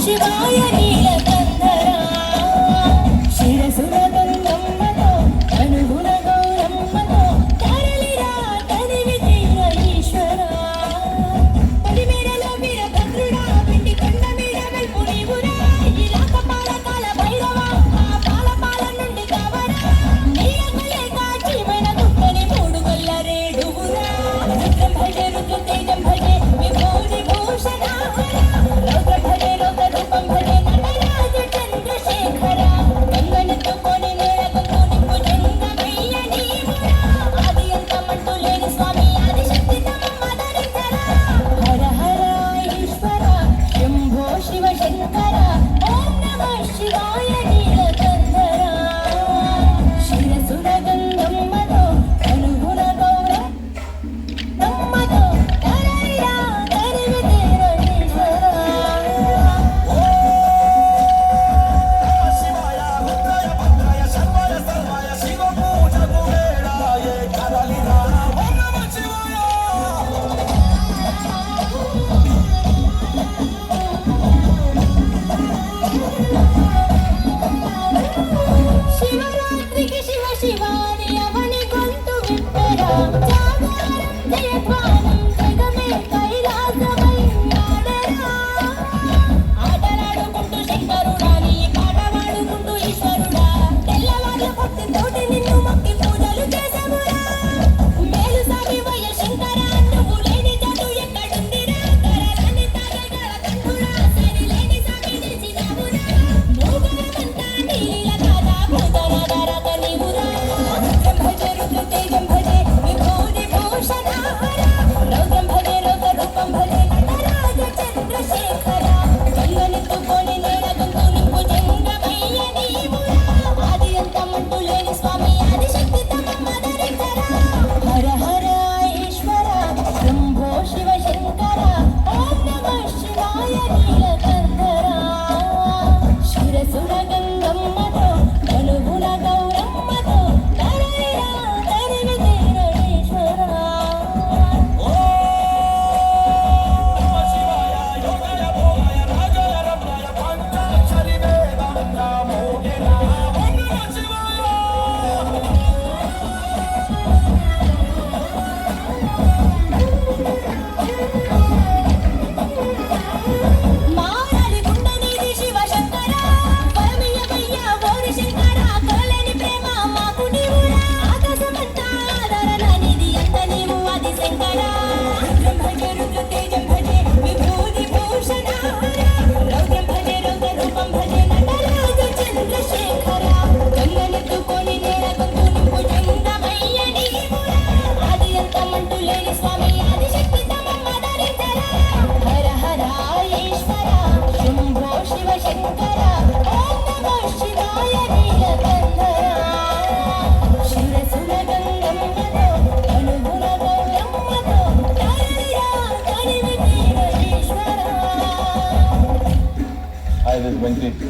శివాయ నీలకంఠరా శిరసున గంగమ్మతో అనుగుణ గౌరమ్మతో తరలిరా తనివి తీర ఈశ్వరా పడిమేడలో వీరభద్రుడా వెండి కొండ మీద వెల్పు నీవురా ఇలా కపాలకాల భైరవా ఆ పాల నుండి కావరా నీయకులే కాచిమైన దుఃఖని మూడు గొల్ల రేడువురా రుద్రం భజే రుద్ర తేజం భజే విభూతి భూషణ రౌద్ర భజే రౌద్ర రూపం భజే నటరాజ చంద్రశేఖర గంగనెత్తుకొని నేలగొంతు నింపు జంగమయ్య నీవురా ఆది అంతమంటూ లేని స్వామి ఆదిశక్తి తమమ్మ ధరించరా హర హర ఈశ్వర శంభో శివ శంకర ఓం నమః శివాయ నీలకంఠరా శిరసున గంగమ్మతో అనుగుణ గౌరమ్మతో తరలిరా తరివి తీర ఈశ్వరా శివాయ రుద్రాయ భద్రాయ శర్వాయ సర్వాయ శివ పూజకు వేళాయే కదలిరా ఓం నమః శివాయ శివరాత్రికి శివ శివాని అవని గొంతు విప్పరా జాగారం జయధ్వానం జగమే కైలాసమై ఆడరా ఆటలాడుకుంటూ శంకరుడాని పాట పాడుకుంటూ ఈశ్వరుడా తెల్లవార్ల భక్తితోటి నిన్ను మొక్కి పూజలు చేసావురా మేలు సాగివయ్య శంకర నువ్వు లేని జాడు ఎక్కడుందిరా కరలని తాగగల కంఠురా సరిలేని సాగి నిలిచినావురా భూగోళమంతా నీలీల కాదా భూతరాధారక నీవురా రుద్రం భజే రుద్ర తేజం భజే విభూతి భూషణ రౌద్రం భజే రౌద్ర రూపం భజే నటరాజ చంద్రశేఖర గంగనెత్తుకొని నేలగొంతు నింపు జంగమయ్య నీవురా ఆది అంతమంటూ లేని స్వామి ఆదిశక్తి తమమ్మ ధరించరా హర హర ఈశ్వర శంభో శివ శంకర ఓం నమః శివాయ నీలకంఠరా శిరసున గంగమ్మతో అనుగుణ గౌరమ్మతో తరలిరా తరివి తీర ఈశ్వరా నమః శివాయ యోగాయ భోగాయ రాగాయ రమ్యాయ పంచాక్షరి వేదాంత మోగిరా ఓం నమః శివాయ మారలి గుండనిది శివ శంకర పరమయ్య ఓరి శంకర కలలేని ప్రేమ మాకు నీవురా ఆకాశమంతా ఆదరణనిది అంత నీవు ఆది శంకర రుద్రం భజే రుద్ర తేజం భజే విభూతి భూషణ రౌద్రం భజే రౌద్ర రూపం భజే నటరాజ చంద్రశేఖర గంగనెత్తుకొని నేలగొంతు నింపు జంగమయ్య నీవురా ఆది అంతమంటూ లేని స్వామి ఆదిశక్తి తమమ్మ ధరించరా హర హర ఈశ్వర శంభో శివ శంకర ఓం నమః శివాయ నీలకంఠరా శిరసున గంగమ్మతో అనుగుణ గౌరమ్మతో తరలిరా తనివి తీర ఈశ్వరా Hi, this is Venki.